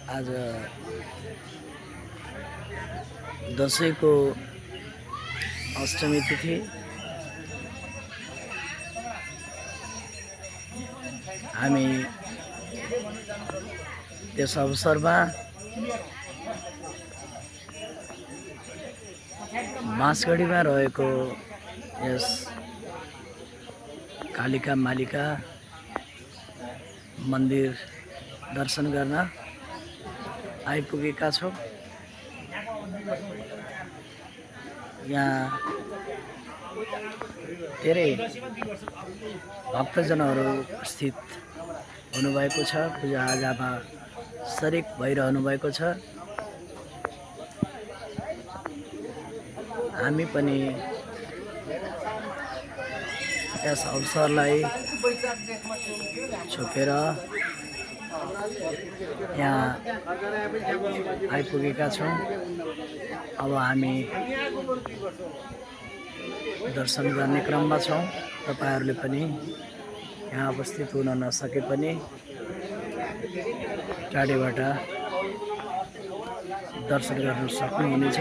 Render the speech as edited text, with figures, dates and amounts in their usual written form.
आज दसैँको अष्टमी तिथि। हामी त्यस अवसरमा बाँसगढीमा रहेको यस कालिका मालिका मन्दिर दर्शन गर्न आइपुगेका छौँ। यहाँ धेरै भक्तजनहरू उपस्थित हुनुभएको छ, पूजाआजामा सरिक भइरहनु भएको छ। हामी पनि यस अवसरलाई छोपेर यहाँ आइपुगेका छौँ। अब हामी दर्शन गर्ने क्रममा छौँ। तपाईहरूले पनि यहाँ उपस्थित हुन नसके पनि टाढीबाट दर्शन गर्न सक्नुहुनेछ।